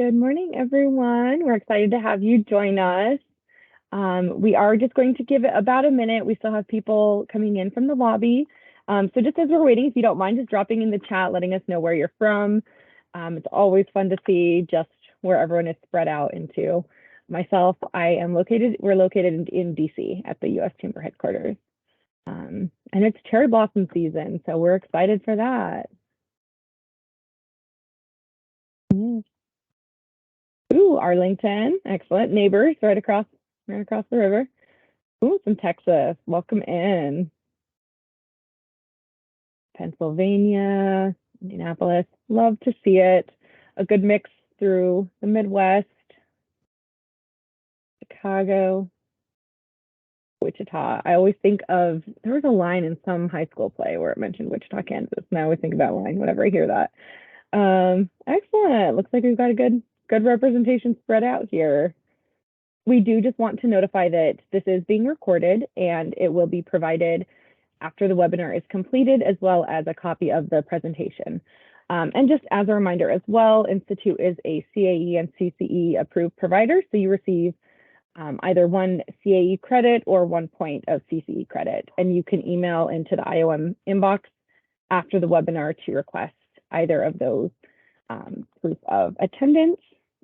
Good morning, everyone. We're excited to have you join us. We are just going to give it about a minute. We still have people coming in from the lobby. So just as we're waiting, if you don't mind just dropping in the chat, letting us know where you're from. It's always fun to see just where everyone is spread out into. Myself, we're located in DC at the US Chamber headquarters. And it's cherry blossom season, so we're excited for that. Ooh, Arlington, excellent. Neighbors right across the river. Ooh, from Texas. Welcome in. Pennsylvania, Indianapolis. Love to see it. A good mix through the Midwest. Chicago. Wichita. I always think of, there was a line in some high school play where it mentioned Wichita, Kansas, and I always think of that line whenever I hear that. Excellent. Looks like we've got a good representation spread out here. We do just want to notify that this is being recorded and it will be provided after the webinar is completed, as well as a copy of the presentation. And just as a reminder as well, Institute is a CAE and CCE approved provider, so you receive either 1 CAE credit or 1 point of CCE credit. And you can email into the IOM inbox after the webinar to request either of those proof of attendance.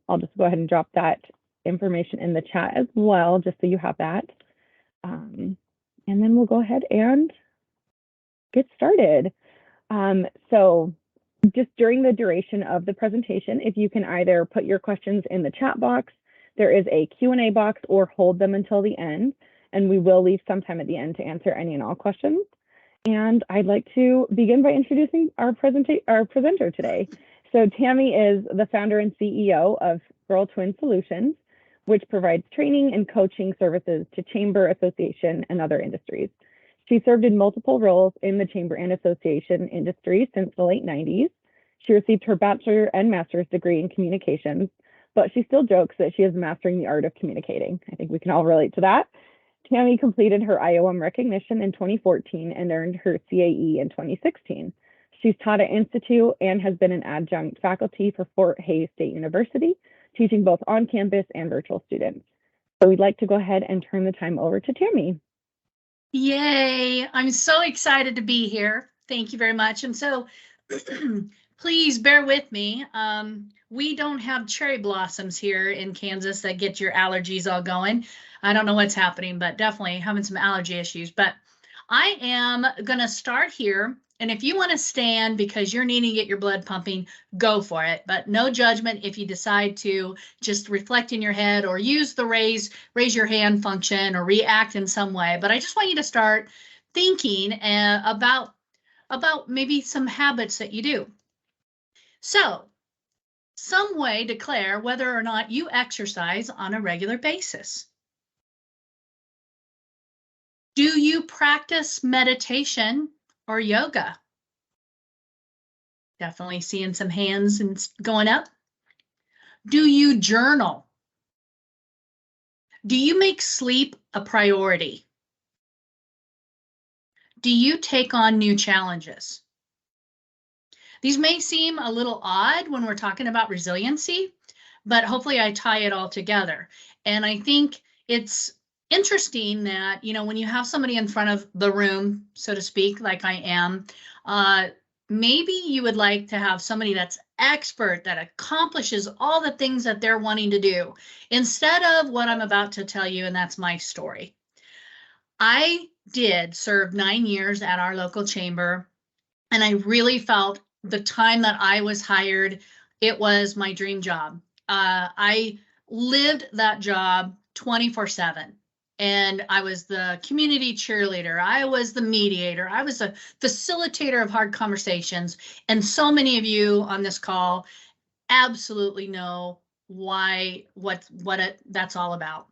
I'll just go ahead and drop that information in the chat as well, just so you have that. And then we'll go ahead and get started. So just during the duration of the presentation, if you can either put your questions in the chat box, there is a Q&A box, or hold them until the end, and we will leave some time at the end to answer any and all questions. And I'd like to begin by introducing our presenter today. So Tammy is the founder and CEO of Girl Twin Solutions, which provides training and coaching services to chamber, association, and other industries. She served in multiple roles in the chamber and association industry since the late 90s. She received her bachelor and master's degree in communications, but she still jokes that she is mastering the art of communicating. I think we can all relate to that. Tammy completed her IOM recognition in 2014 and earned her CAE in 2016. She's taught at Institute and has been an adjunct faculty for Fort Hays State University, teaching both on campus and virtual students. So we'd like to go ahead and turn the time over to Tammy. Yay, I'm so excited to be here. Thank you very much. And so please bear with me. We don't have cherry blossoms here in Kansas that get your allergies all going. I don't know what's happening, but definitely having some allergy issues. But I am going to start here. And if you want to stand because you're needing to get your blood pumping, go for it. But no judgment if you decide to just reflect in your head or use the raise your hand function or react in some way. But I just want you to start thinking about maybe some habits that you do. So some way declare whether or not you exercise on a regular basis. Do you practice meditation or yoga? Definitely seeing some hands and going up. Do you journal? Do you make sleep a priority? Do you take on new challenges? These may seem a little odd when we're talking about resiliency, but hopefully I tie it all together. And I think it's interesting that, you know, when you have somebody in front of the room, so to speak, like I am, maybe you would like to have somebody that's expert, that accomplishes all the things that they're wanting to do, instead of what I'm about to tell you, and that's my story. I did serve 9 years at our local chamber, and I really felt the time that I was hired, it was my dream job. I lived that job 24/7. And I was the community cheerleader. I was the mediator. I was a facilitator of hard conversations. And so many of you on this call absolutely know that's all about.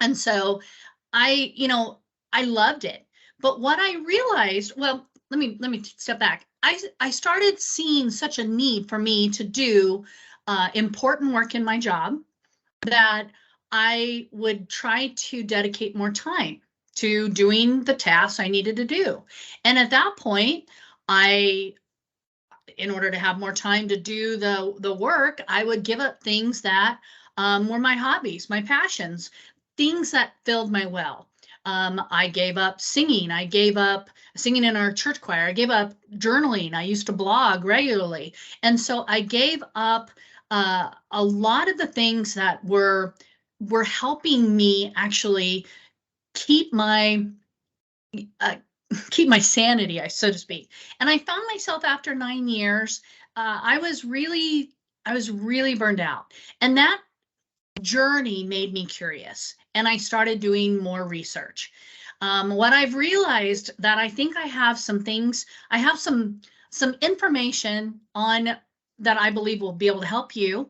And so I loved it. But what I realized, well, let me step back. I started seeing such a need for me to do important work in my job that I would try to dedicate more time to doing the tasks I needed to do. And at that point, in order to have more time to do the work, I would give up things that were my hobbies, my passions, things that filled my well. I gave up singing. I gave up singing in our church choir. I gave up journaling. I used to blog regularly. And so I gave up a lot of the things that were helping me actually keep my uh, keep my sanity, so to speak. And I found myself after 9 years, I was really burned out. And that journey made me curious. And I started doing more research. What I've realized that I think I have some things, I have some information on that I believe will be able to help you.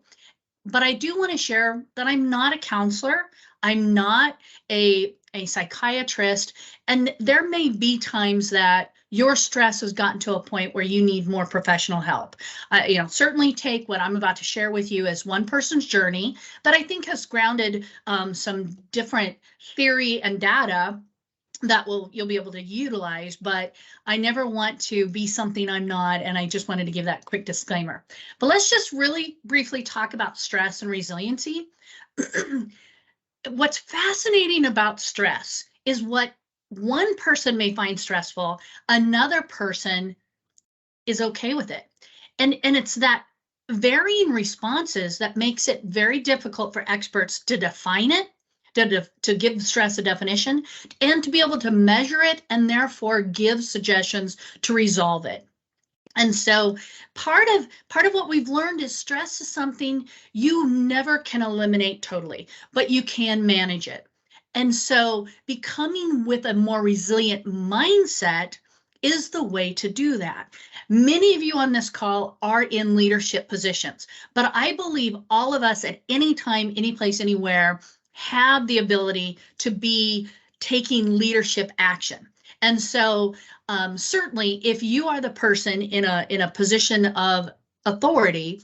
But I do want to share that I'm not a counselor. I'm not a psychiatrist. And there may be times that your stress has gotten to a point where you need more professional help. Certainly take what I'm about to share with you as one person's journey that I think has grounded some different theory and data that you'll be able to utilize, but I never want to be something I'm not, and I just wanted to give that quick disclaimer. But let's just really briefly talk about stress and resiliency. What's fascinating about stress is what one person may find stressful, another person is okay with it. And it's that varying responses that makes it very difficult for experts to define it, to give stress a definition, and to be able to measure it and therefore give suggestions to resolve it. And so part of what we've learned is stress is something you never can eliminate totally, but you can manage it. And so becoming with a more resilient mindset is the way to do that. Many of you on this call are in leadership positions, but I believe all of us at any time, any place, anywhere have the ability to be taking leadership action. And so certainly if you are the person in a position of authority,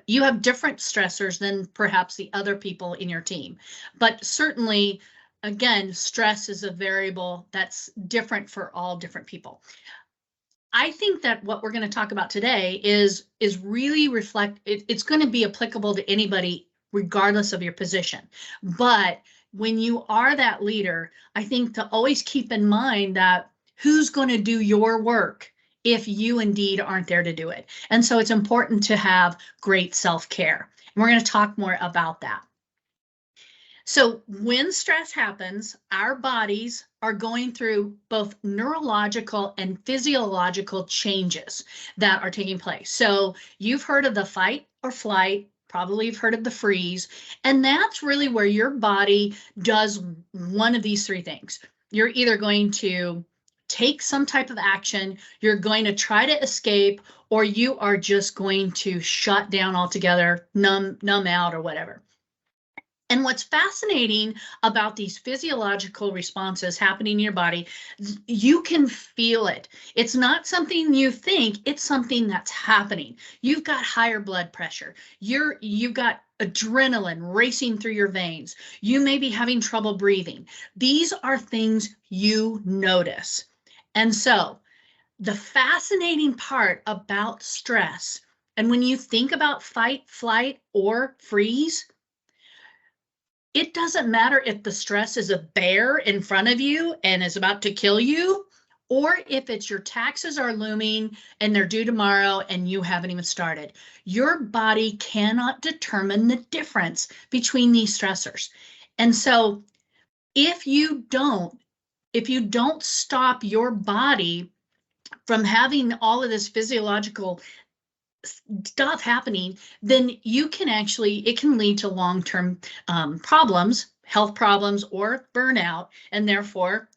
you have different stressors than perhaps the other people in your team. But certainly, again, stress is a variable that's different for all different people. I think that what we're going to talk about today is really it's going to be applicable to anybody regardless of your position. But when you are that leader, I think to always keep in mind that who's going to do your work if you indeed aren't there to do it. And so it's important to have great self-care. And we're going to talk more about that. So when stress happens, our bodies are going through both neurological and physiological changes that are taking place. So you've heard of the fight or flight, probably you've heard of the freeze, and that's really where your body does one of these three things. You're either going to take some type of action, you're going to try to escape, or you are just going to shut down altogether, numb out or whatever. And what's fascinating about these physiological responses happening in your body, you can feel it. It's not something you think, it's something that's happening. You've got higher blood pressure. You've got adrenaline racing through your veins. You may be having trouble breathing. These are things you notice. And so the fascinating part about stress, and when you think about fight, flight, or freeze, it doesn't matter if the stress is a bear in front of you and is about to kill you, or if it's your taxes are looming and they're due tomorrow and you haven't even started. Your body cannot determine the difference between these stressors. And so if you don't stop your body from having all of this physiological stuff happening, then you can it can lead to long-term problems, health problems, or burnout, and therefore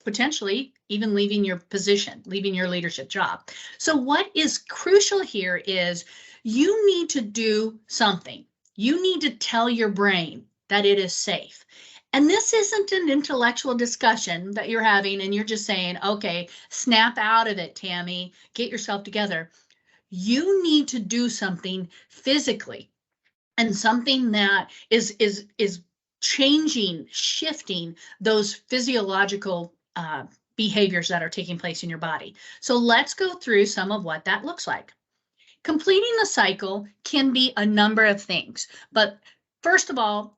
potentially even leaving your position, leaving your leadership job. So what is crucial here is you need to do something. You need to tell your brain that it is safe. And this isn't an intellectual discussion that you're having and you're just saying, okay, snap out of it, Tammy, get yourself together. You need to do something physically, and something that is changing, shifting those physiological behaviors that are taking place in your body. So let's go through some of what that looks like. Completing the cycle can be a number of things, but first of all,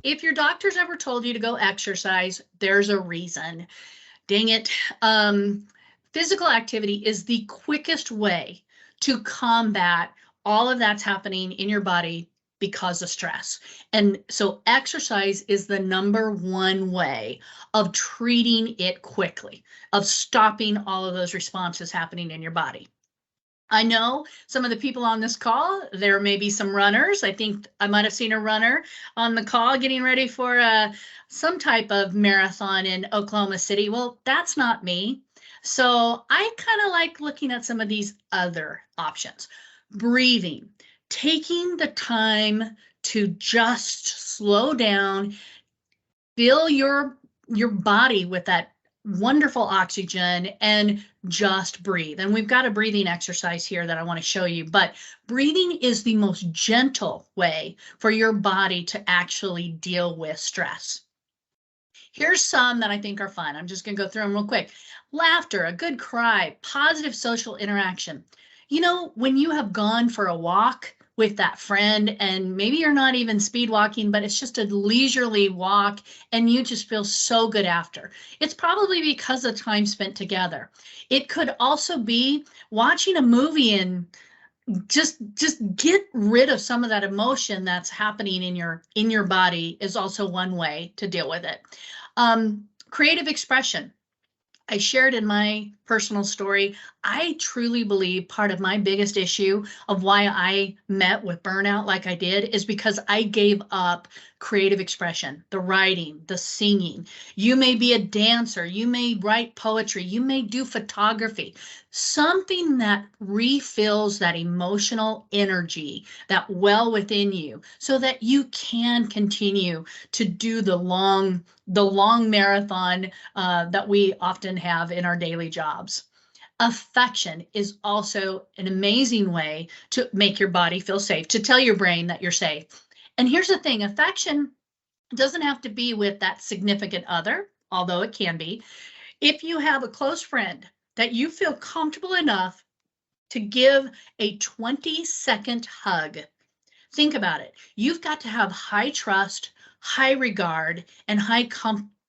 if your doctor's ever told you to go exercise, there's a reason. Dang it. Physical activity is the quickest way to combat all of that's happening in your body because of stress. And so exercise is the number one way of treating it quickly, of stopping all of those responses happening in your body. I know some of the people on this call, there may be some runners. I think I might have seen a runner on the call getting ready for some type of marathon in Oklahoma City. Well, that's not me. So I kind of like looking at some of these other options. Breathing, taking the time to just slow down, fill your body with that wonderful oxygen and just breathe. And we've got a breathing exercise here that I want to show you, but breathing is the most gentle way for your body to actually deal with stress. Here's some that I think are fun. I'm just going to go through them real quick. Laughter, a good cry, positive social interaction. You know, when you have gone for a walk with that friend and maybe you're not even speed walking, but it's just a leisurely walk and you just feel so good after. It's probably because of time spent together. It could also be watching a movie and just get rid of some of that emotion that's happening in your body is also one way to deal with it. Creative expression. I shared in my personal story, I truly believe part of my biggest issue of why I met with burnout like I did is because I gave up creative expression, the writing, the singing. You may be a dancer, you may write poetry, you may do photography, something that refills that emotional energy, that well within you, so that you can continue to do the long marathon that we often have in our daily jobs. Affection is also an amazing way to make your body feel safe, to tell your brain that you're safe. And here's the thing, affection doesn't have to be with that significant other, although it can be. If you have a close friend that you feel comfortable enough to give a 20-second hug, think about it. You've got to have high trust, high regard, and high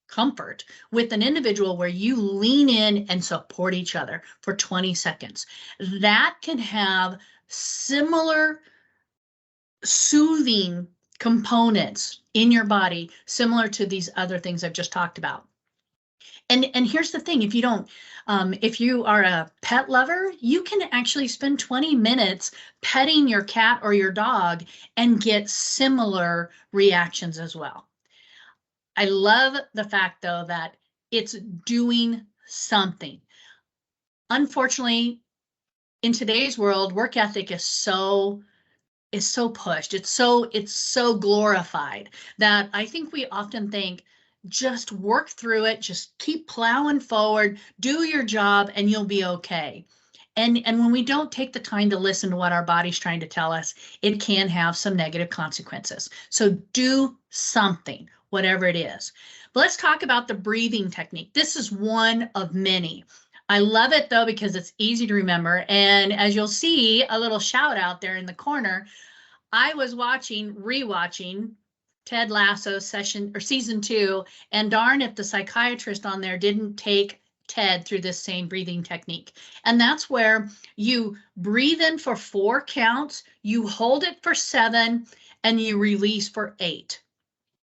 comfort with an individual where you lean in and support each other for 20 seconds. That can have similar soothing components in your body, similar to these other things I've just talked about. And here's the thing, if you are a pet lover, you can actually spend 20 minutes petting your cat or your dog and get similar reactions as well. I love the fact, though, that it's doing something. Unfortunately, in today's world, work ethic is so pushed. It's so glorified that I think we often think, just work through it, just keep plowing forward, do your job, and you'll be okay. And when we don't take the time to listen to what our body's trying to tell us, it can have some negative consequences. So do something, whatever it is. But let's talk about the breathing technique. This is one of many. I love it, though, because it's easy to remember. And as you'll see, a little shout out there in the corner, I was rewatching Ted Lasso's season 2, and darn if the psychiatrist on there didn't take Ted through this same breathing technique. And that's where you breathe in for 4 counts, you hold it for 7, and you release for 8.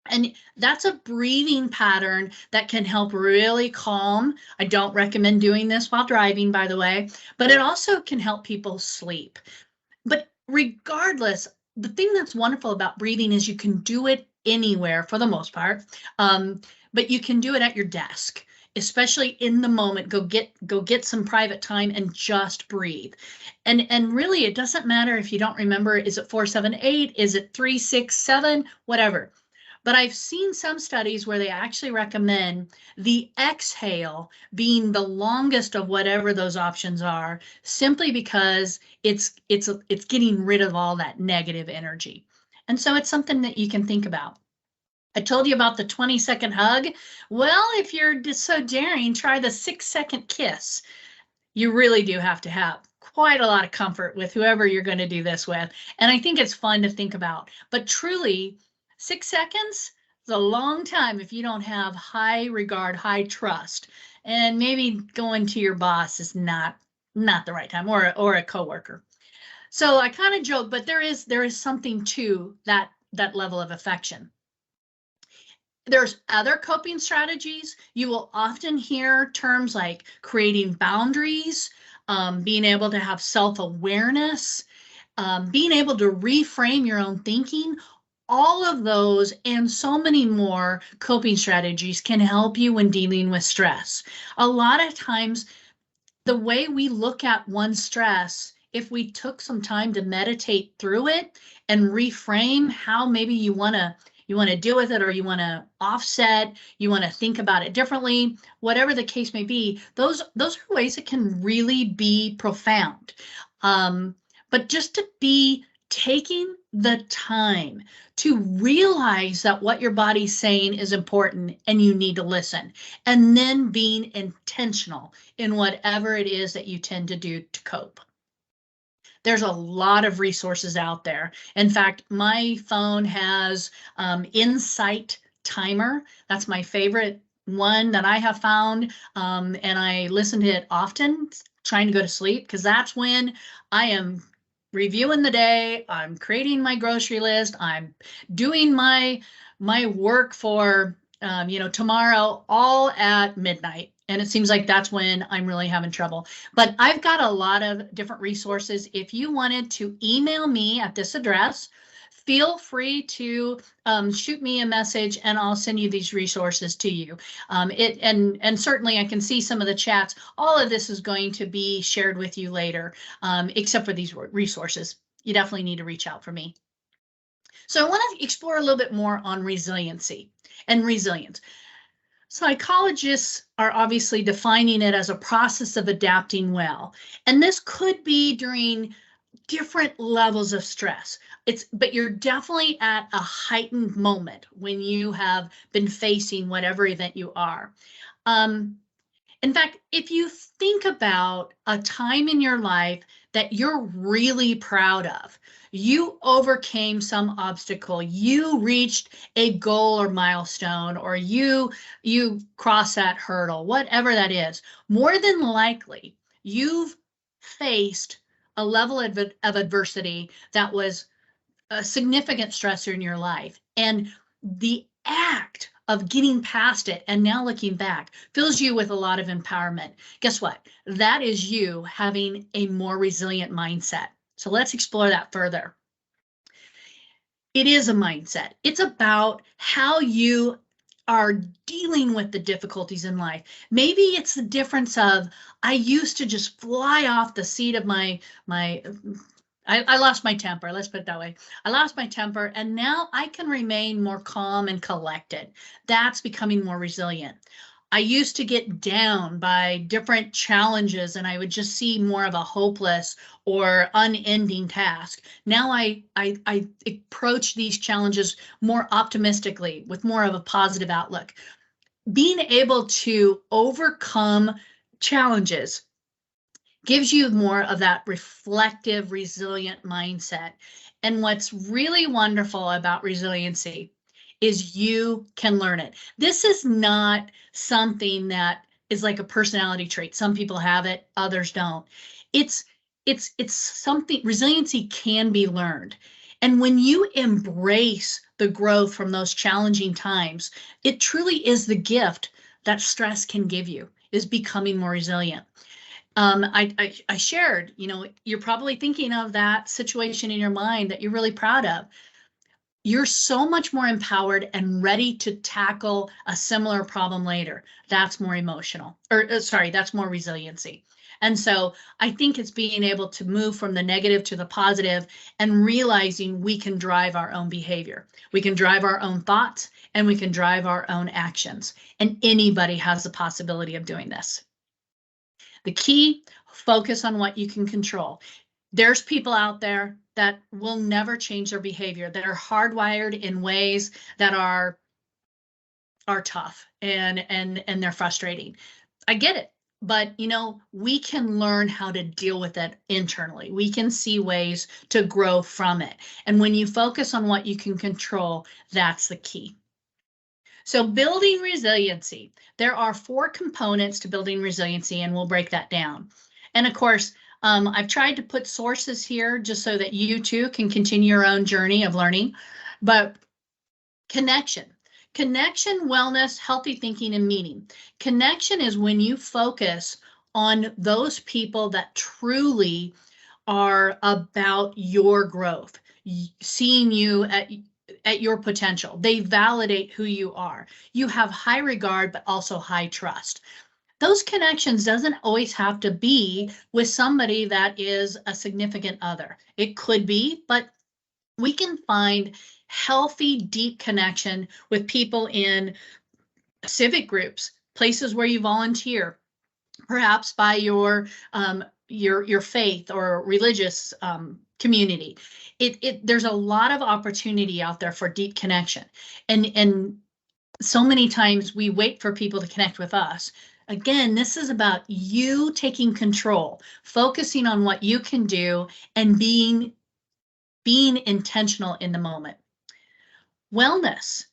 And that's a breathing pattern that can help really calm. I don't recommend doing this while driving, by the way, but it also can help people sleep. But regardless, the thing that's wonderful about breathing is you can do it anywhere for the most part, but you can do it at your desk, especially in the moment. Go get some private time and just breathe. And really, it doesn't matter if you don't remember, is it 4, 7, 8? Is it 3, 6, 7? Whatever. But I've seen some studies where they actually recommend the exhale being the longest of whatever those options are, simply because it's getting rid of all that negative energy. And so it's something that you can think about. I told you about the 20-second hug. Well, if you're just so daring, try the 6-second kiss. You really do have to have quite a lot of comfort with whoever you're going to do this with. And I think it's fun to think about. But truly, 6 seconds is a long time if you don't have high regard, high trust. And maybe going to your boss is not the right time, or a coworker. So I kind of joke, but there is something to that level of affection. There's other coping strategies. You will often hear terms like creating boundaries, being able to have self-awareness, being able to reframe your own thinking. All of those and so many more coping strategies can help you when dealing with stress. A lot of times, the way we look at one stress, if we took some time to meditate through it and reframe how maybe you want to deal with it, or you want to offset, you want to think about it differently, whatever the case may be, those are ways that can really be profound. But just to be taking the time to realize that what your body's saying is important and you need to listen, and then being intentional in whatever it is that you tend to do to cope. There's a lot of resources out there. In fact, my phone has Insight Timer. That's my favorite one that I have found. And I listen to it often, trying to go to sleep, because that's when I am reviewing the day, I'm creating my grocery list, I'm doing my work for tomorrow, all at midnight. And it seems like that's when I'm really having trouble. But I've got a lot of different resources. If you wanted to email me at this address, feel free to shoot me a message and I'll send you these resources to you. And certainly I can see some of the chats. All of this is going to be shared with you later, except for these resources. You definitely need to reach out for me. So I want to explore a little bit more on resiliency and resilience. Psychologists are obviously defining it as a process of adapting well. And this could be during different levels of stress. But you're definitely at a heightened moment when you have been facing whatever event you are. In fact, if you think about a time in your life that you're really proud of, you overcame some obstacle, you reached a goal or milestone, or you crossed that hurdle, whatever that is, more than likely you've faced a level of adversity that was a significant stressor in your life. And the act of getting past it and now looking back fills you with a lot of empowerment. Guess what? That is you having a more resilient mindset. So let's explore that further. It is a mindset. It's about how you are dealing with the difficulties in life. Maybe it's the difference of, I used to just fly off the seat of I lost my temper. Let's put it that way. I lost my temper, and now I can remain more calm and collected. That's becoming more resilient. I used to get down by different challenges and I would just see more of a hopeless or unending task. Now I approach these challenges more optimistically, with more of a positive outlook. Being able to overcome challenges gives you more of that reflective, resilient mindset. And what's really wonderful about resiliency is you can learn it. This is not something that is like a personality trait. Some people have it, others don't. It's something, resiliency can be learned. And when you embrace the growth from those challenging times, it truly is the gift that stress can give you, is becoming more resilient. I shared, you're probably thinking of that situation in your mind that you're really proud of. You're so much more empowered and ready to tackle a similar problem later. That's more that's more resiliency. And so I think it's being able to move from the negative to the positive and realizing we can drive our own behavior. We can drive our own thoughts and we can drive our own actions. And anybody has the possibility of doing this. The key, focus on what you can control. There's people out there that will never change their behavior, that are hardwired in ways that are are tough and they're frustrating. I get it. But, we can learn how to deal with it internally. We can see ways to grow from it. And when you focus on what you can control, that's the key. So building resiliency, there are 4 components to building resiliency, and we'll break that down. And of course, I've tried to put sources here just so that you too can continue your own journey of learning. But connection, wellness, healthy thinking, and meaning. Connection is when you focus on those people that truly are about your growth, seeing you at your potential. They validate who you are. You have high regard, but also high trust. Those connections doesn't always have to be with somebody that is a significant other. It could be, but we can find healthy, deep connection with people in civic groups, places where you volunteer, perhaps by your faith or religious community. There's a lot of opportunity out there for deep connection, and so many times we wait for people to connect with us. Again, this is about you taking control, focusing on what you can do, and being intentional in the moment. Wellness.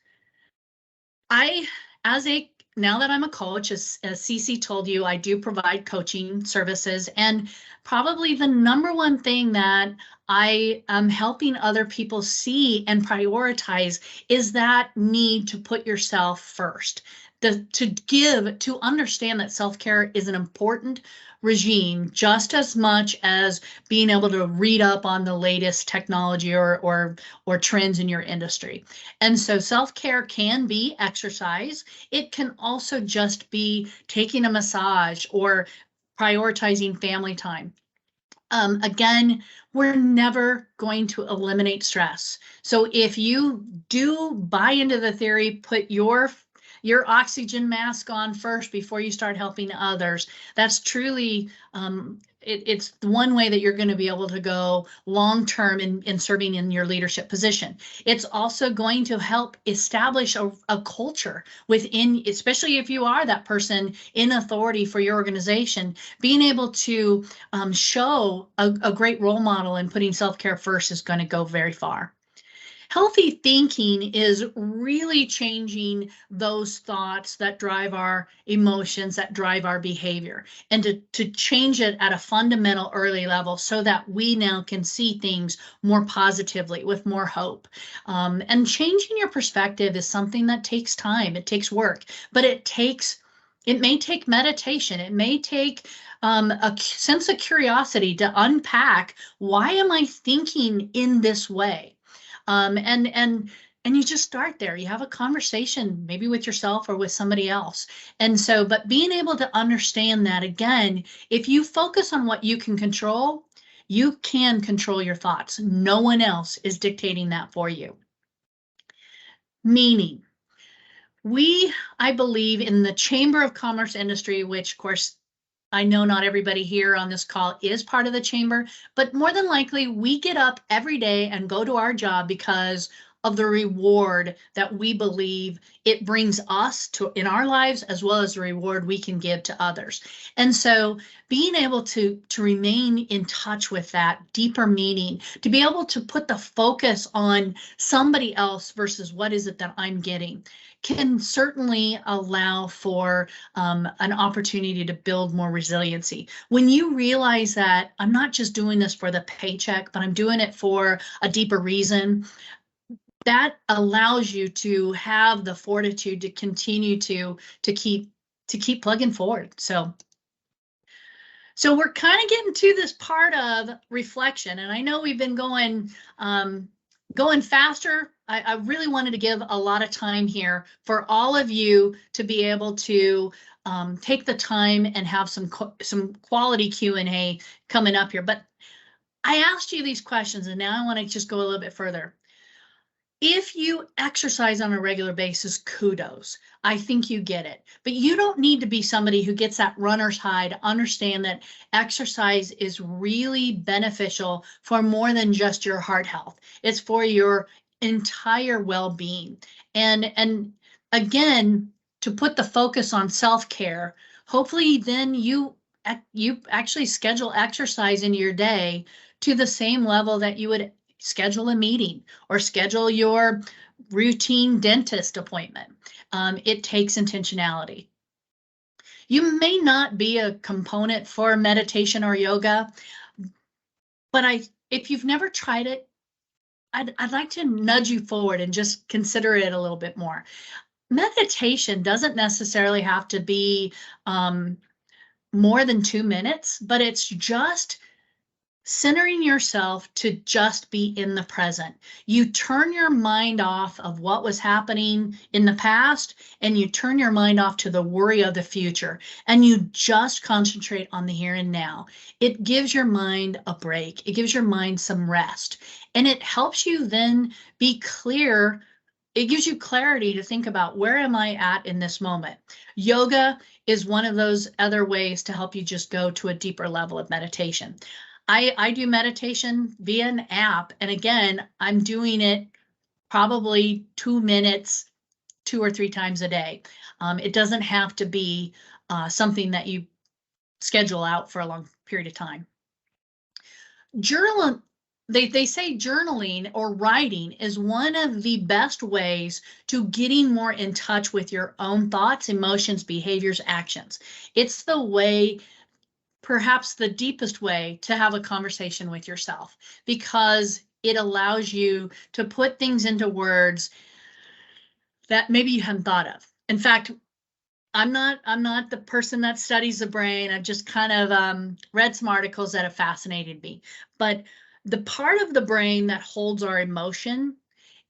Now that I'm a coach, as Cece told you, I do provide coaching services, and probably the number one thing that I am helping other people see and prioritize is that need to put yourself first. To understand that self-care is an important regime just as much as being able to read up on the latest technology or trends in your industry. And so self-care can be exercise. It can also just be taking a massage or prioritizing family time. Again, we're never going to eliminate stress. So if you do buy into the theory, put your oxygen mask on first before you start helping others, that's truly, it's the one way that you're going to be able to go long-term in serving in your leadership position. It's also going to help establish a culture within, especially if you are that person in authority for your organization, being able to show a great role model and putting self-care first is going to go very far. Healthy thinking is really changing those thoughts that drive our emotions, that drive our behavior, and to change it at a fundamental early level so that we now can see things more positively with more hope. And changing your perspective is something that takes time. It takes work, but it may take meditation. It may take a sense of curiosity to unpack, why am I thinking in this way? And you just start there. You have a conversation, maybe with yourself or with somebody else. And so, but being able to understand that, again, if you focus on what you can control, you can control your thoughts. No one else is dictating that for you. Meaning. I believe in the Chamber of Commerce industry, which of course, I know not everybody here on this call is part of the chamber, but more than likely we get up every day and go to our job because of the reward that we believe it brings us to in our lives, as well as the reward we can give to others. And so being able to remain in touch with that deeper meaning, to be able to put the focus on somebody else versus what is it that I'm getting, can certainly allow for an opportunity to build more resiliency. When you realize that I'm not just doing this for the paycheck, but I'm doing it for a deeper reason, that allows you to have the fortitude to continue to keep plugging forward. So we're kind of getting to this part of reflection, and I know we've been going faster. I really wanted to give a lot of time here for all of you to be able to take the time and have some quality Q&A coming up here. But I asked you these questions, and now I want to just go a little bit further. If you exercise on a regular basis, kudos. I think you get it. But you don't need to be somebody who gets that runner's high to understand that exercise is really beneficial for more than just your heart health. It's for your entire well-being. And again, to put the focus on self-care, hopefully then you actually schedule exercise in your day to the same level that you would schedule a meeting or schedule your routine dentist appointment. It takes intentionality. You may not be a component for meditation or yoga, but if you've never tried it, I'd like to nudge you forward and just consider it a little bit more. Meditation doesn't necessarily have to be more than 2 minutes, but it's just centering yourself to just be in the present. You turn your mind off of what was happening in the past, and you turn your mind off to the worry of the future, and you just concentrate on the here and now. It gives your mind a break. It gives your mind some rest, and it helps you then be clear. It gives you clarity to think about, where am I at in this moment? Yoga is one of those other ways to help you just go to a deeper level of meditation. I do meditation via an app, and again, I'm doing it probably 2 minutes, 2 or 3 times a day. It doesn't have to be something that you schedule out for a long period of time. Journal, they say journaling or writing is one of the best ways to getting more in touch with your own thoughts, emotions, behaviors, actions. It's the way, perhaps the deepest way, to have a conversation with yourself, because it allows you to put things into words that maybe you hadn't thought of. In fact, I'm not the person that studies the brain. I've just kind of read some articles that have fascinated me. But the part of the brain that holds our emotion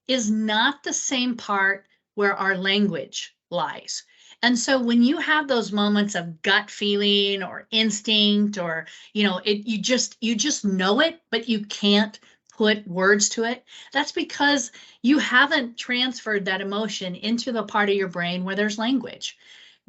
is not the same part where our language lies. And so when you have those moments of gut feeling or instinct, or you just know it, but you can't put words to it, that's because you haven't transferred that emotion into the part of your brain where there's language.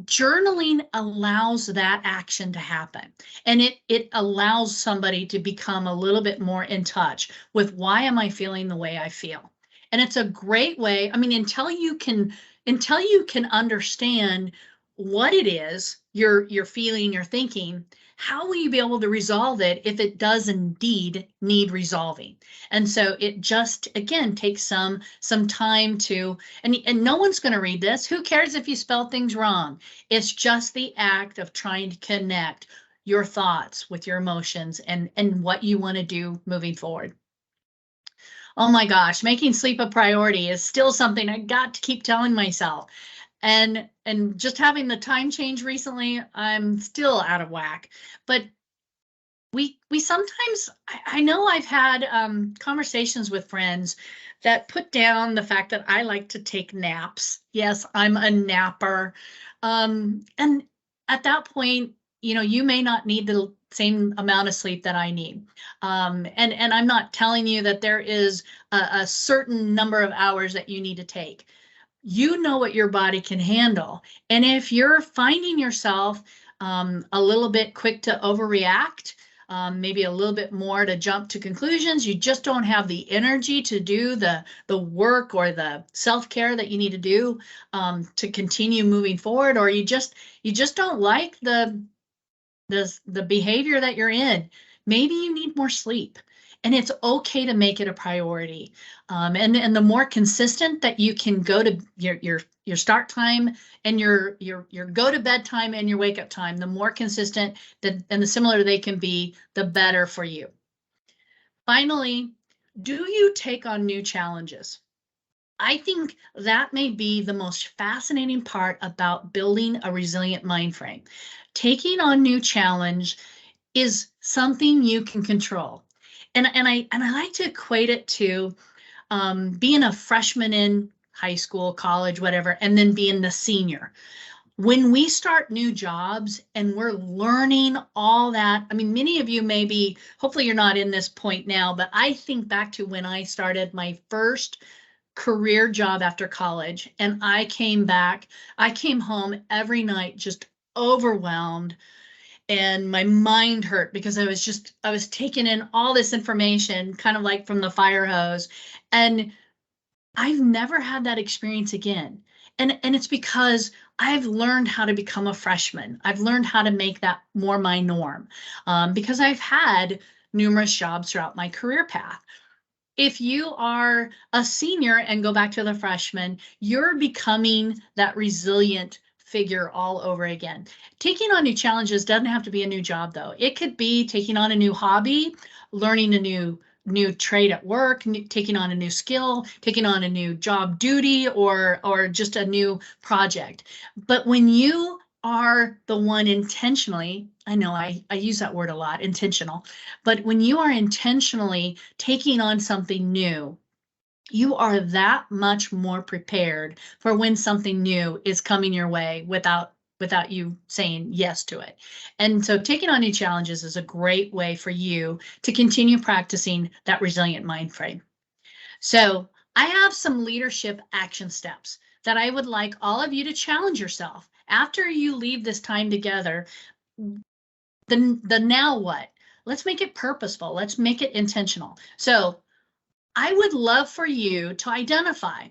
Journaling allows that action to happen, and it allows somebody to become a little bit more in touch with, why am I feeling the way I feel? And it's a great way. I mean, until you can understand what it is you're feeling, you're thinking, how will you be able to resolve it if it does indeed need resolving? And so it just, again, takes some time to, and no one's going to read this. Who cares if you spell things wrong? It's just the act of trying to connect your thoughts with your emotions and what you want to do moving forward. Oh my gosh, making sleep a priority is still something I got to keep telling myself. And just having the time change recently, I'm still out of whack. But we sometimes, I know I've had conversations with friends that put down the fact that I like to take naps. Yes, I'm a napper. And at that point, you may not need the same amount of sleep that I need. And I'm not telling you that there is a certain number of hours that you need to take. You know what your body can handle. And if you're finding yourself a little bit quick to overreact, maybe a little bit more to jump to conclusions, you just don't have the energy to do the work or the self-care that you need to do to continue moving forward, or you just don't like the behavior that you're in, maybe you need more sleep. And it's okay to make it a priority. And the more consistent that you can go to your start time and your go to bed time and your wake up time, the more consistent and the similar they can be, the better for you. Finally, do you take on new challenges? I think that may be the most fascinating part about building a resilient mind frame. Taking on new challenge is something you can control. And I like to equate it to being a freshman in high school, college, whatever, and then being the senior. When we start new jobs and we're learning all that, I mean, many of you maybe, hopefully you're not in this point now, but I think back to when I started my first career job after college, and I came home every night just overwhelmed, and my mind hurt because I was taking in all this information, kind of like from the fire hose. And I've never had that experience again. And it's because I've learned how to become a freshman. I've learned how to make that more my norm, because I've had numerous jobs throughout my career path. If you are a senior and go back to the freshman, you're becoming that resilient figure all over again. Taking on new challenges doesn't have to be a new job, though. It could be taking on a new hobby, learning a new trade at work, taking on a new skill, taking on a new job duty, or just a new project. But when you are the one intentionally, I know I use that word a lot, intentional, but when you are intentionally taking on something new, you are that much more prepared for when something new is coming your way without you saying yes to it. And so taking on new challenges is a great way for you to continue practicing that resilient mind frame. So I have some leadership action steps that I would like all of you to challenge yourself after you leave this time together. The now what? Let's make it purposeful. Let's make it intentional. So I would love for you to identify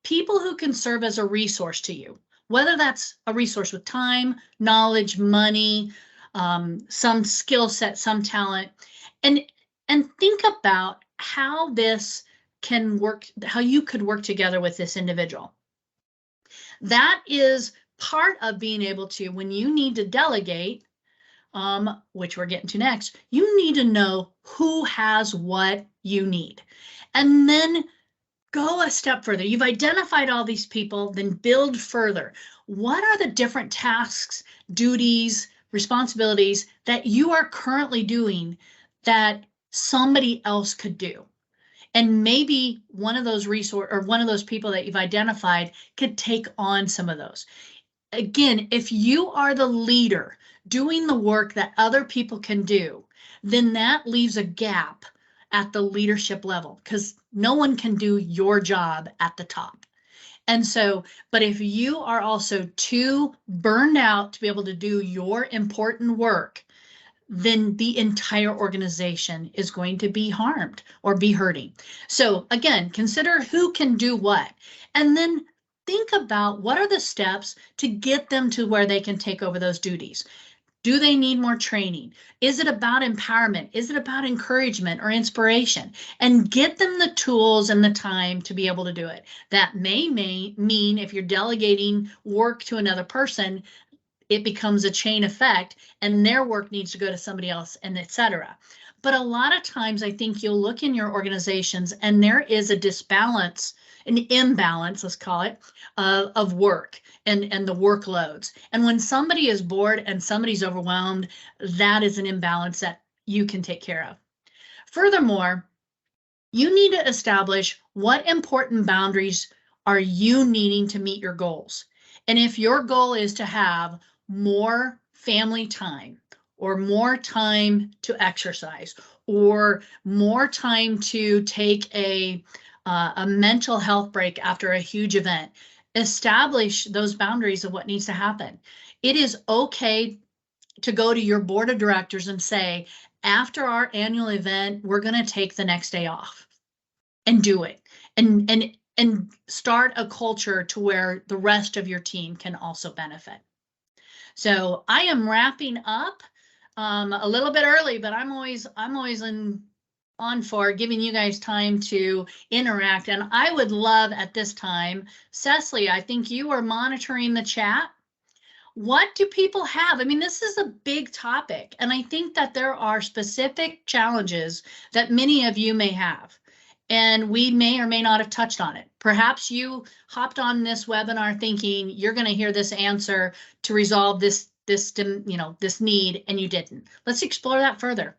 people who can serve as a resource to you, whether that's a resource with time, knowledge, money, some skill set, some talent, and think about how this can work, how you could work together with this individual. That is part of being able to, when you need to delegate, which we're getting to next, you need to know who has what you need. And then go a step further. You've identified all these people, then build further. What are the different tasks, duties, responsibilities that you are currently doing that somebody else could do? And maybe one of those resource or one of those people that you've identified could take on some of those. Again, if you are the leader doing the work that other people can do, then that leaves a gap at the leadership level because no one can do your job at the top. And so, but if you are also too burned out to be able to do your important work, then the entire organization is going to be harmed or be hurting. So again, consider who can do what, and then think about what are the steps to get them to where they can take over those duties. Do they need more training? Is it about empowerment? Is it about encouragement or inspiration? And get them the tools and the time to be able to do it. That may mean if you're delegating work to another person, it becomes a chain effect and their work needs to go to somebody else, and etc. But a lot of times I think you'll look in your organizations and there is a disbalance, an imbalance, let's call it, of work and the workloads. And when somebody is bored and somebody's overwhelmed, that is an imbalance that you can take care of. Furthermore, you need to establish what important boundaries are you needing to meet your goals. And if your goal is to have more family time or more time to exercise or more time to take a mental health break after a huge event, establish those boundaries of what needs to happen. It is okay to go to your board of directors and say, after our annual event, we're going to take the next day off and do it and start a culture to where the rest of your team can also benefit. So I am wrapping up a little bit early, but I'm always on for giving you guys time to interact. And I would love at this time, Cecily, I think you are monitoring the chat. What do people have? I mean, this is a big topic, and I think that there are specific challenges that many of you may have, and we may or may not have touched on it. Perhaps you hopped on this webinar thinking you're going to hear this answer to resolve this need, and you didn't. Let's explore that further.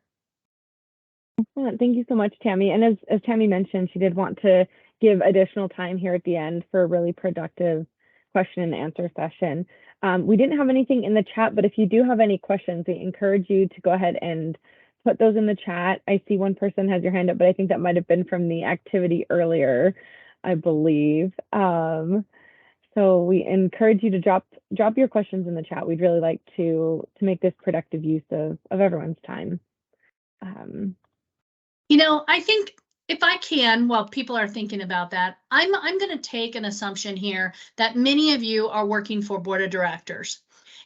Excellent. Thank you so much, Tammy. And as Tammy mentioned, she did want to give additional time here at the end for a really productive question and answer session. We didn't have anything in the chat, but if you do have any questions, we encourage you to go ahead and put those in the chat. I see one person has your hand up, but I think that might have been from the activity earlier, I believe. So we encourage you to drop your questions in the chat. We'd really like to make this productive use of everyone's time. I think if I can, while people are thinking about that, I'm going to take an assumption here that many of you are working for board of directors.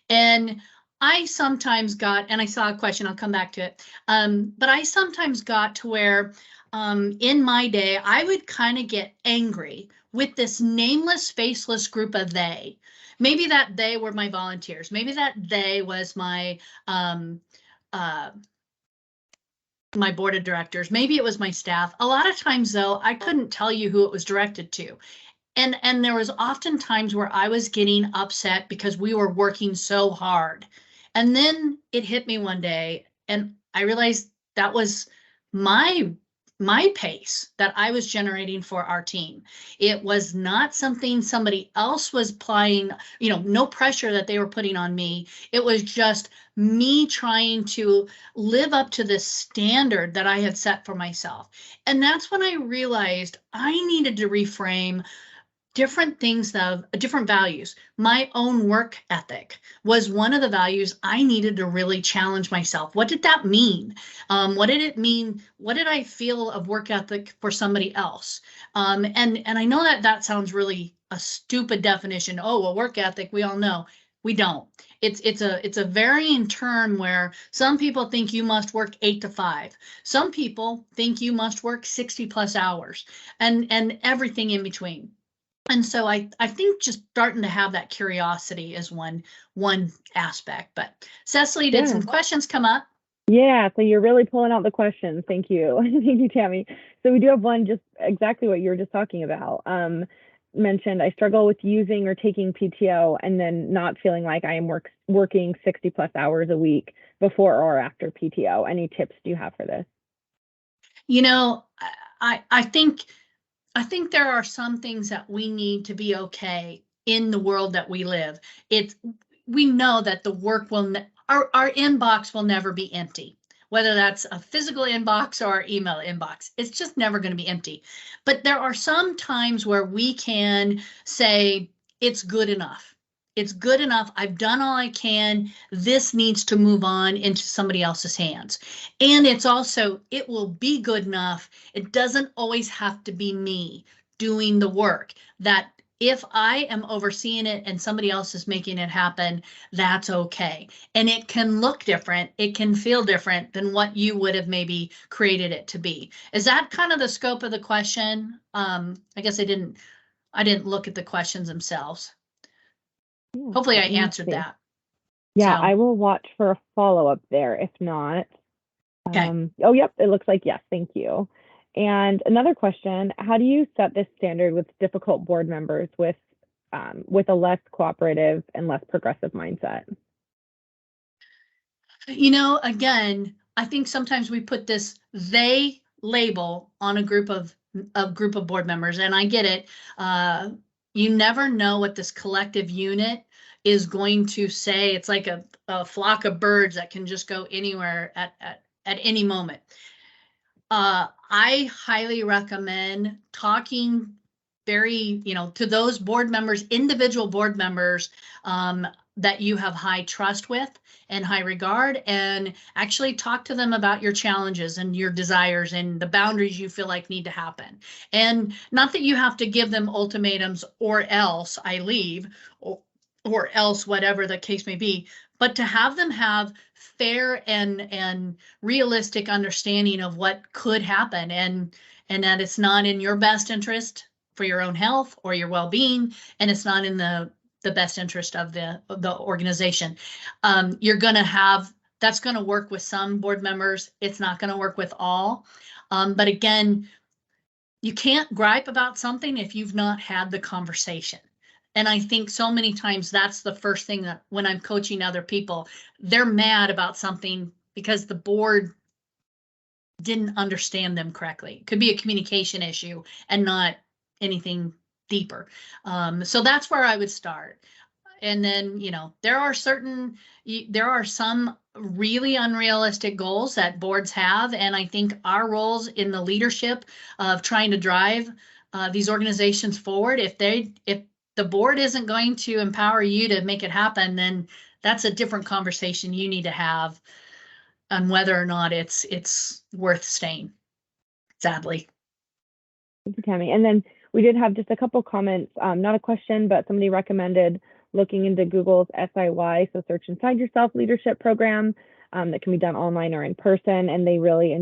And I sometimes got, and I saw a question, I'll come back to it. But I sometimes got to where in my day, I would kind of get angry with this nameless, faceless group of they. Maybe that they were my volunteers. Maybe that they was um, uh, my board of directors. Maybe it was my staff. A lot of times though, I couldn't tell you who it was directed to. And there was often times where I was getting upset because we were working so hard. And then it hit me one day and I realized that was my my pace that I was generating for our team. It was not something somebody else was applying, no pressure that they were putting on me. It was just me trying to live up to this standard that I had set for myself. And that's when I realized I needed to reframe different things of different values. My own work ethic was one of the values I needed to really challenge myself. What did that mean? What did it mean? What did I feel of work ethic for somebody else? And I know that that sounds really a stupid definition. Oh, a work ethic, we all know. We don't. It's a varying term where some people think you must work 8 to 5. Some people think you must work 60 plus hours and everything in between. And so I think just starting to have that curiosity is one aspect. But Cecily, did some questions come up? Yeah, so you're really pulling out the questions. Thank you. Thank you, Tammy. So we do have one just exactly what you were just talking about. Mentioned I struggle with using or taking PTO and then not feeling like I am working 60 plus hours a week before or after PTO. Any tips do you have for this? I think there are some things that we need to be okay in the world that we live. We know that the work our inbox will never be empty, whether that's a physical inbox or email inbox. It's just never going to be empty. But there are some times where we can say it's good enough. It's good enough. I've done all I can. This needs to move on into somebody else's hands. And it will be good enough. It doesn't always have to be me doing the work. That if I am overseeing it and somebody else is making it happen, that's okay. And it can look different. It can feel different than what you would have maybe created it to be. Is that kind of the scope of the question? I guess I didn't look at the questions themselves. Yeah, Hopefully I answered that. Yeah, So, I will watch for a follow-up there. If not, okay. Oh, yep, it looks like yes. Thank you. And another question: how do you set this standard with difficult board members with a less cooperative and less progressive mindset? Again, I think sometimes we put this they label on a group of board members, and I get it. You never know what this collective unit is going to say. It's like a flock of birds that can just go anywhere at any moment. I highly recommend talking to those board members, individual board members, that you have high trust with and high regard, and actually talk to them about your challenges and your desires and the boundaries you feel like need to happen. And not that you have to give them ultimatums or else I leave or else whatever the case may be, but to have them have fair and realistic understanding of what could happen, and that it's not in your best interest for your own health or your well-being, and it's not in the best interest of the organization. You're going to have that's going to work with some board members. It's not going to work with all. But again, you can't gripe about something if you've not had the conversation. And I think so many times that's the first thing that when I'm coaching other people, they're mad about something because the board didn't understand them correctly. It could be a communication issue and not anything deeper. So that's where I would start. And then, there are some really unrealistic goals that boards have. And I think our roles in the leadership of trying to drive these organizations forward, if the board isn't going to empower you to make it happen, then that's a different conversation you need to have on whether or not it's worth staying, sadly. Thank you, Tammy. And then we did have just a couple comments, not a question, but somebody recommended looking into Google's SIY, so Search Inside Yourself leadership program, that can be done online or in person. And they really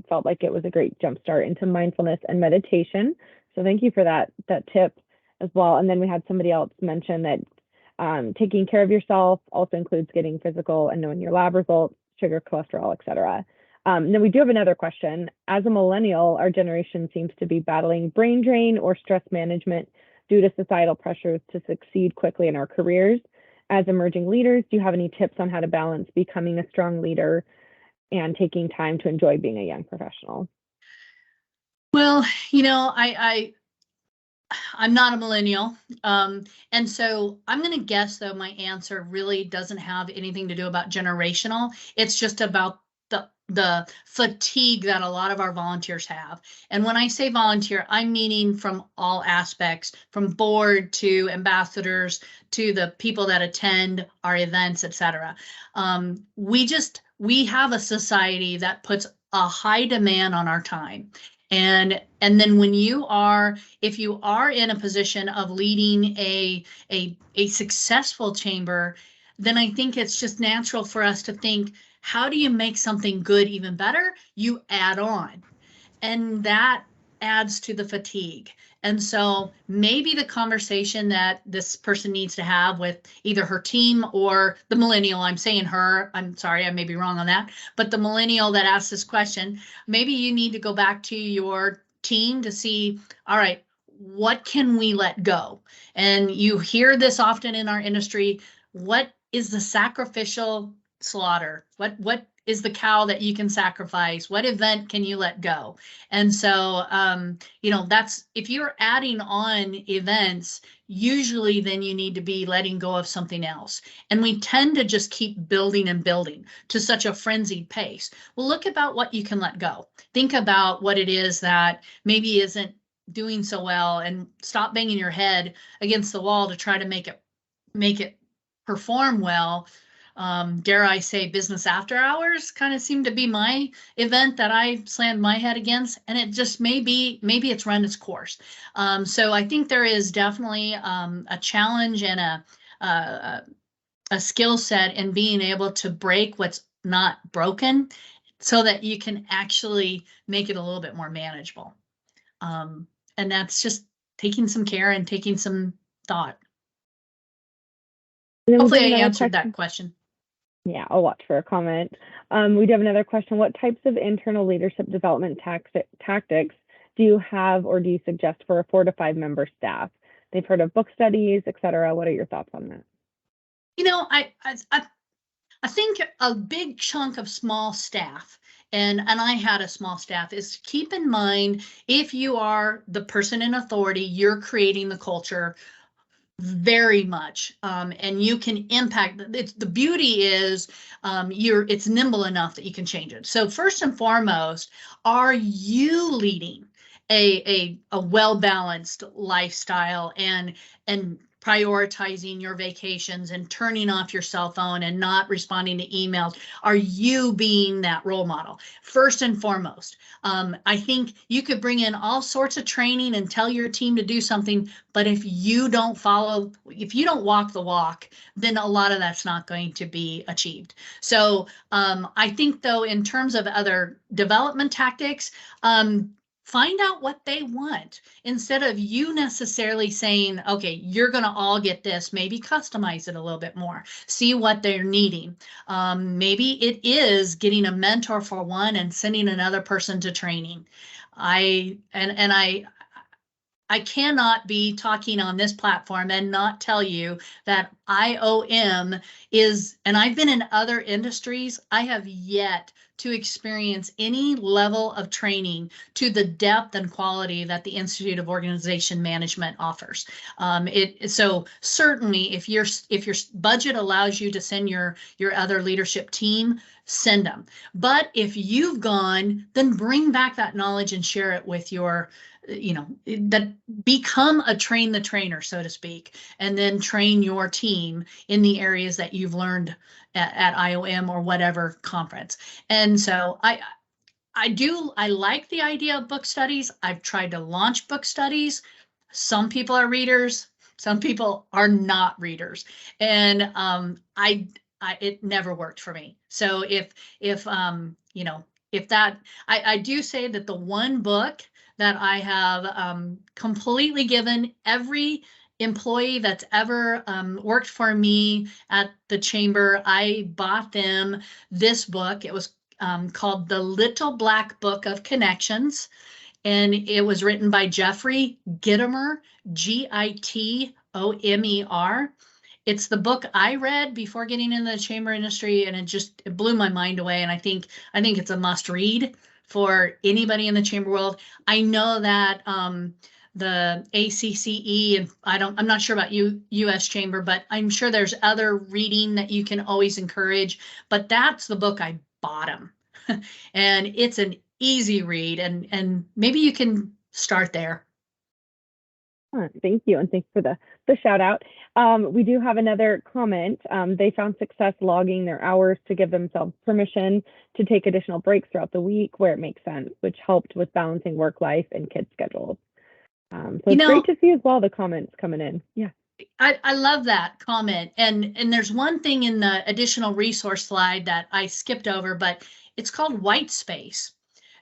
felt like it was a great jumpstart into mindfulness and meditation. So thank you for that tip as well. And then we had somebody else mention that taking care of yourself also includes getting physical and knowing your lab results, sugar, cholesterol, et cetera. Then we do have another question. As a millennial, our generation seems to be battling brain drain or stress management due to societal pressures to succeed quickly in our careers. As emerging leaders, do you have any tips on how to balance becoming a strong leader and taking time to enjoy being a young professional? Well, I'm not a millennial. And so I'm going to guess, though, my answer really doesn't have anything to do about generational. It's just about the fatigue that a lot of our volunteers have. And when I say volunteer, I'm meaning from all aspects, from board to ambassadors to the people that attend our events, et cetera. We have a society that puts a high demand on our time. And then if you are in a position of leading a successful chamber, then I think it's just natural for us to think, how do you make something good even better? You add on, and that adds to the fatigue. And so maybe the conversation that this person needs to have with either her team or the millennial, I'm saying her, I'm sorry, I may be wrong on that, but the millennial that asked this question, maybe you need to go back to your team to see, all right, what can we let go? And you hear this often in our industry. What is the sacrificial slaughter? What is the cow that you can sacrifice? What event can you let go? And so, that's, if you're adding on events, usually then you need to be letting go of something else. And we tend to just keep building and building to such a frenzied pace. Well, look about what you can let go. Think about what it is that maybe isn't doing so well, and stop banging your head against the wall to try to make it perform well. Dare I say, business after hours kind of seemed to be my event that I slammed my head against, and it just maybe it's run its course. So I think there is definitely a challenge and a skill set in being able to break what's not broken, so that you can actually make it a little bit more manageable. And that's just taking some care and taking some thought. Hopefully I answered that question. Yeah, I'll watch for a comment. We do have another question. What types of internal leadership development tactics do you have or do you suggest for a 4 to 5 member staff? They've heard of book studies, et cetera. What are your thoughts on that? I think a big chunk of small staff, and I had a small staff, is keep in mind, if you are the person in authority, you're creating the culture very much, and you can impact it. The beauty is it's nimble enough that you can change it. So first and foremost, are you leading a well-balanced lifestyle and prioritizing your vacations and turning off your cell phone and not responding to emails? Are you being that role model? First and foremost, I think you could bring in all sorts of training and tell your team to do something, but if you don't walk the walk, then a lot of that's not going to be achieved. So I think, though, in terms of other development tactics, find out what they want. Instead of you necessarily saying, okay, you're going to all get this, maybe customize it a little bit more, see what they're needing. Maybe it is getting a mentor for one and sending another person to training. I cannot be talking on this platform and not tell you that IOM is, and I've been in other industries, I have yet to experience any level of training to the depth and quality that the Institute of Organization Management offers. So certainly, if your budget allows you to send your other leadership team, send them. But if you've gone, then bring back that knowledge and share it with your, that become a train the trainer, so to speak, and then train your team in the areas that you've learned at IOM or whatever conference. And so I like the idea of book studies. I've tried to launch book studies. Some people are readers, some people are not readers. And it never worked for me. So if you know, if that, I do say that the one book that I have completely given every employee that's ever worked for me at the chamber, I bought them this book. It was called The Little Black Book of Connections, and it was written by Jeffrey Gitomer, Gitomer. It's the book I read before getting into the chamber industry, and it blew my mind away. And I think it's a must read for anybody in the chamber world. I know that the ACCE, and I'm not sure about U.S. Chamber, but I'm sure there's other reading that you can always encourage. But that's the book I bought them. And it's an easy read, and maybe you can start there. Thank you, and thanks for the shout out. We do have another comment. They found success logging their hours to give themselves permission to take additional breaks throughout the week where it makes sense, which helped with balancing work life and kids' schedules. So it's great to see as well the comments coming in. Yeah. I love that comment. And there's one thing in the additional resource slide that I skipped over, but it's called white space.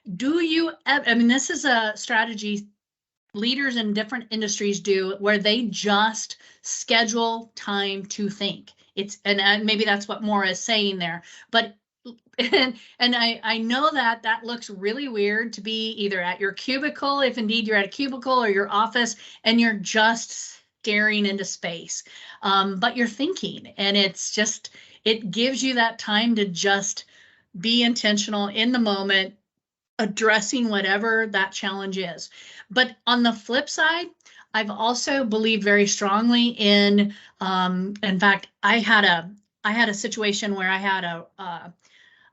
I mean, this is a strategy leaders in different industries do where they just schedule time to think. And maybe that's what Maura is saying there, but and I know that that looks really weird to be either at your cubicle, if indeed you're at a cubicle, or your office, and you're just staring into space. But you're thinking, and it gives you that time to just be intentional in the moment, addressing whatever that challenge is. But on the flip side, I've also believed very strongly in fact, I had a situation where I had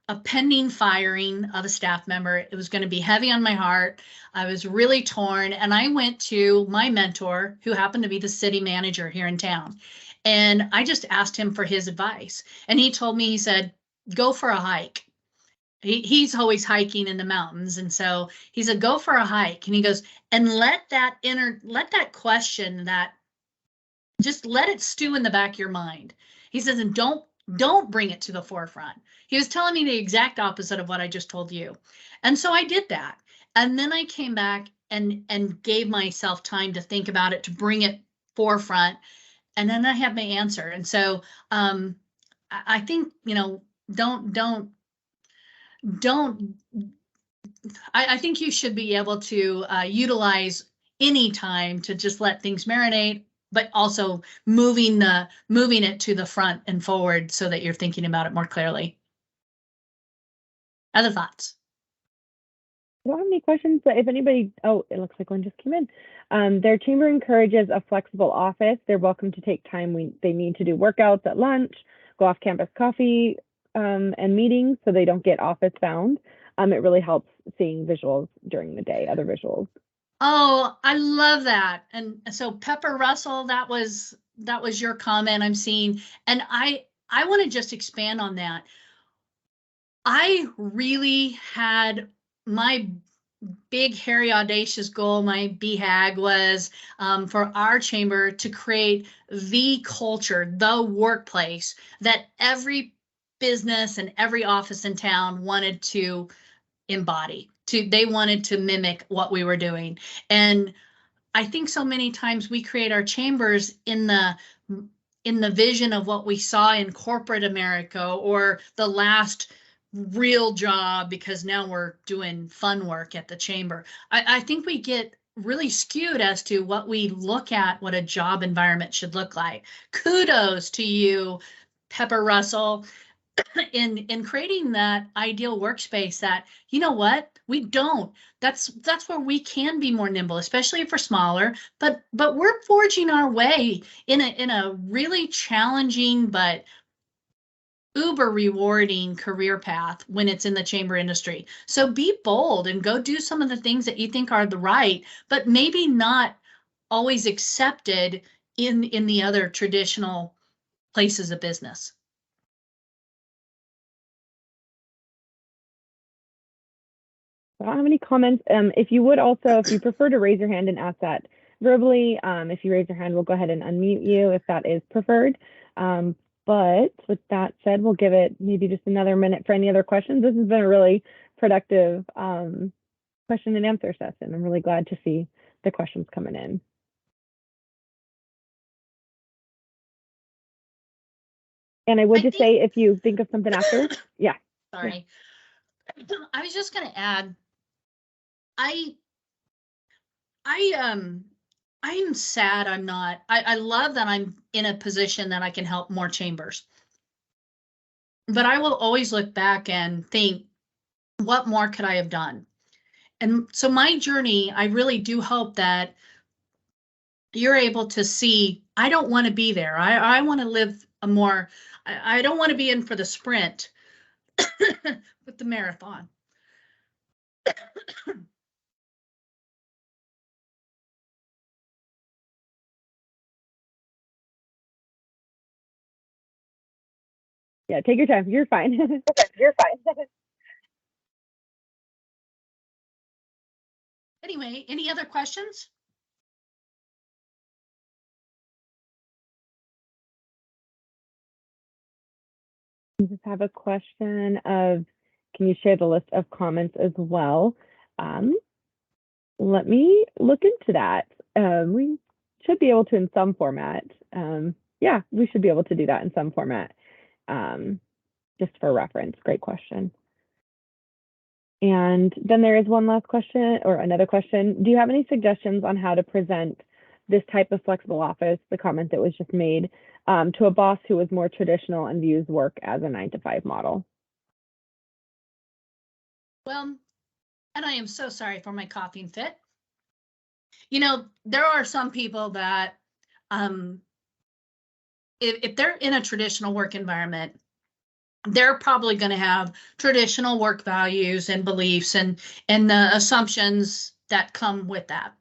a pending firing of a staff member. It was going to be heavy on my heart. I was really torn. And I went to my mentor, who happened to be the city manager here in town. And I just asked him for his advice. And he told me, he said, go for a hike. He's always hiking in the mountains. And so he said, go for a hike. And he goes, and let that question, that just let it stew in the back of your mind. He says, and don't bring it to the forefront. He was telling me the exact opposite of what I just told you. And so I did that. And then I came back and gave myself time to think about it, to bring it forefront. And then I have my answer. And so I think, don't I think you should be able to utilize any time to just let things marinate, but also moving it to the front and forward so that you're thinking about it more clearly. Other thoughts? I don't have any questions, but if anybody, it looks like one just came in. Their chamber encourages a flexible office. They're welcome to take time when they need to do workouts at lunch, go off campus coffee and meetings, so they don't get office bound. It really helps seeing visuals during the day, other visuals. Oh, I love that. And so Pepper Russell, that was your comment I'm seeing. And I want to just expand on that. I really had my big, hairy, audacious goal, my BHAG, was for our chamber to create the culture, the workplace that every business and every office in town wanted to embody. They wanted to mimic what we were doing. And I think so many times we create our chambers in the vision of what we saw in corporate America, or the last real job, because now we're doing fun work at the chamber. I think we get really skewed as to what we look at, what a job environment should look like. Kudos to you, Pepper Russell, in creating that ideal workspace that, you know what, we don't. That's where we can be more nimble, especially if we're smaller, but we're forging our way in a really challenging but uber rewarding career path when it's in the chamber industry. So be bold and go do some of the things that you think are the right, but maybe not always accepted in the other traditional places of business. I don't have any comments. If you would also, if you prefer to raise your hand and ask that verbally, if you raise your hand, we'll go ahead and unmute you if that is preferred. But with that said, we'll give it maybe just another minute for any other questions. This has been a really productive question and answer session. I'm really glad to see the questions coming in. And I would just say, if you think of something after, yeah. Sorry. I was just going to add, I'm sad I'm not. I love that I'm in a position that I can help more chambers. But I will always look back and think, what more could I have done? And so my journey, I really do hope that you're able to see, I don't want to be there. I want to live a more, I don't want to be in for the sprint, but the marathon. Yeah, take your time. You're fine. You're fine. Anyway, any other questions? I just have a question of, can you share the list of comments as well? Let me look into that. We should be able to in some format. Yeah, we should be able to do that in some format, just for reference. Great question. And then there is one last question, or another question. Do you have any suggestions on how to present this type of flexible office, the comment that was just made, to a boss who is more traditional and views work as a 9-to-5 model? Well, and I am so sorry for my coughing fit. You know, there are some people that, if they're in a traditional work environment, they're probably going to have traditional work values and beliefs and the assumptions that come with that.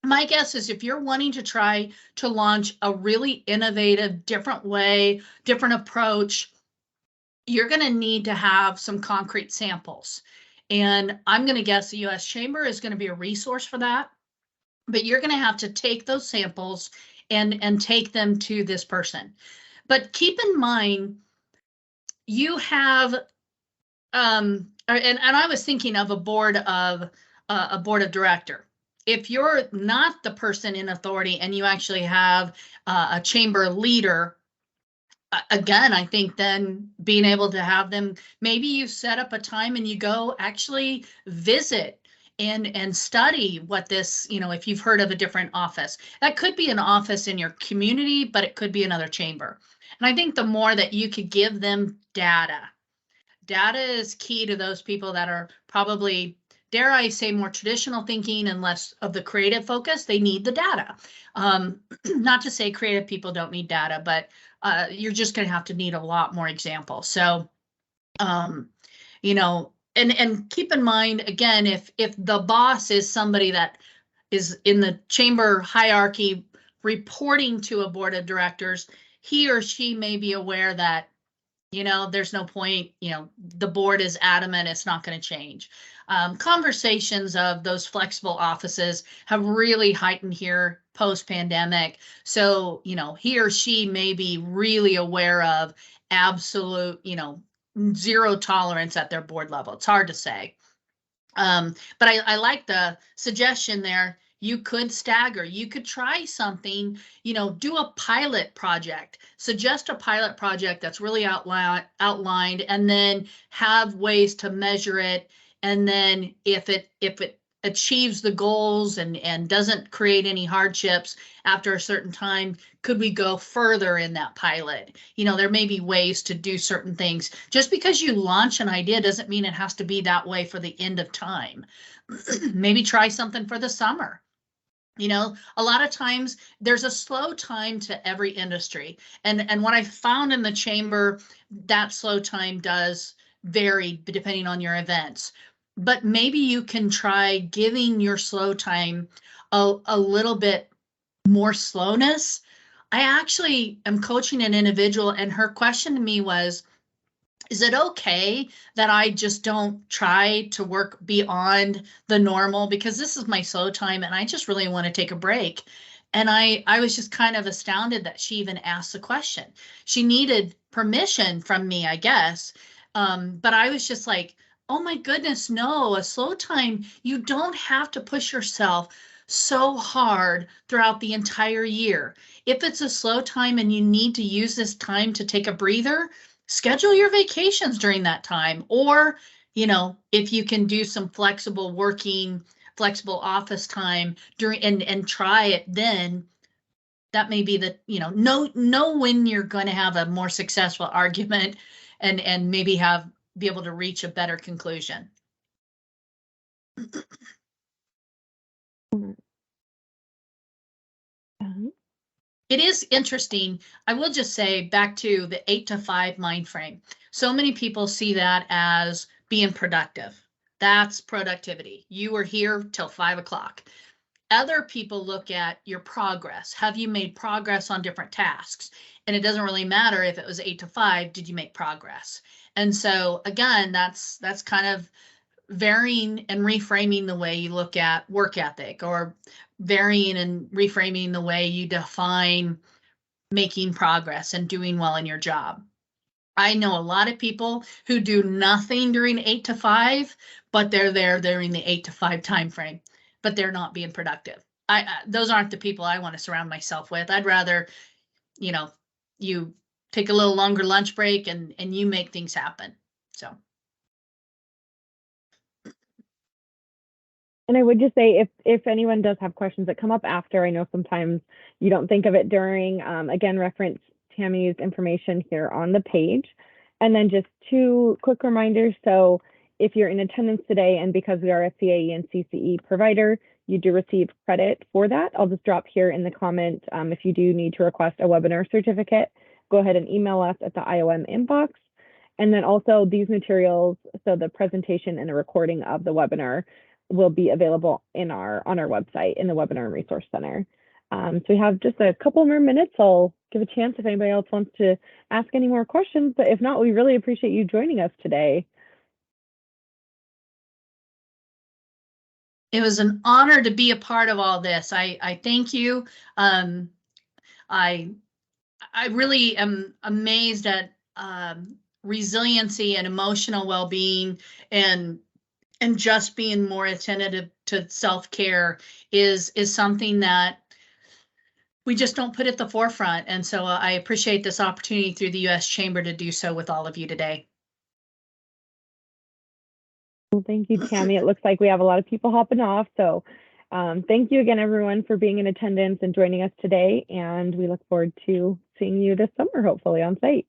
My guess is if you're wanting to try to launch a really innovative, different way, different approach, you're going to need to have some concrete samples. And I'm going to guess the US Chamber is going to be a resource for that. But you're going to have to take those samples and take them to this person. But keep in mind, you have, and I was thinking of a board of director. If you're not the person in authority and you actually have a chamber leader, again, I think then being able to have them, maybe you set up a time and you go actually visit and study what this, you know, if you've heard of a different office. That could be an office in your community, but it could be another chamber. And I think the more that you could give them data is key to those people that are probably, dare I say, more traditional thinking and less of the creative focus. They need the data. Not to say creative people don't need data, but you're just going to have to need a lot more examples. So, you know, and keep in mind, again, if the boss is somebody that is in the chamber hierarchy reporting to a board of directors, he or she may be aware that, you know, there's no point, you know, the board is adamant it's not going to change. Conversations of those flexible offices have really heightened here post-pandemic. So, you know, he or she may be really aware of absolute, you know, zero tolerance at their board level. It's hard to say. But I like the suggestion there. You could stagger, you could try something, you know, do a pilot project, suggest a pilot project that's really outlined, and then have ways to measure it. And then if it achieves the goals and doesn't create any hardships after a certain time, could we go further in that pilot? You know, there may be ways to do certain things. Just because you launch an idea doesn't mean it has to be that way for the end of time. Maybe try something for the summer. You know, a lot of times there's a slow time to every industry. And what I found in the chamber, that slow time does vary depending on your events. But maybe you can try giving your slow time a little bit more slowness. I actually am coaching an individual, and her question to me was, Is it okay that I just don't try to work beyond the normal because this is my slow time and I just really want to take a break? And I was just kind of astounded that she even asked the question. She needed permission from me, I guess. But I was just like, oh my goodness, no, a slow time, you don't have to push yourself so hard throughout the entire year. If it's a slow time and you need to use this time to take a breather, schedule your vacations during that time. Or, if you can do some flexible office time during and try it then, that may be the, know when you're going to have a more successful argument and maybe be able to reach a better conclusion. It is interesting. I will just say back to the 8 to 5 mind frame. So many people see that as being productive. That's productivity. You were here till 5 o'clock. Other people look at your progress. Have you made progress on different tasks? And it doesn't really matter if it was 8 to 5, did you make progress? And so again, that's kind of varying and reframing the way you look at work ethic, or varying and reframing the way you define making progress and doing well in your job. I know a lot of people who do nothing during 8 to 5, but they're there during the 8 to 5 time frame, but they're not being productive. Those aren't the people I want to surround myself with. I'd rather, you take a little longer lunch break and you make things happen. So. And I would just say if anyone does have questions that come up after, I know sometimes you don't think of it during, again, reference Tammy's information here on the page. And then just 2 quick reminders. So if you're in attendance today, and because we are a CAE and CCE provider, you do receive credit for that. I'll just drop here in the comment. If you do need to request a webinar certificate, go ahead and email us at the IOM inbox. And then also these materials, so the presentation and a recording of the webinar, will be available on our website in the Webinar and Resource Center. So we have just a couple more minutes. I'll give a chance if anybody else wants to ask any more questions, but if not, we really appreciate you joining us today. It was an honor to be a part of all this. I thank you. I really am amazed at resiliency and emotional well-being, and just being more attentive to self-care is something that we just don't put at the forefront. And so I appreciate this opportunity through the U.S. Chamber to do so with all of you today. Well, thank you, Tammy. It looks like we have a lot of people hopping off. So thank you again, everyone, for being in attendance and joining us today. And we look forward to seeing you this summer, hopefully on site.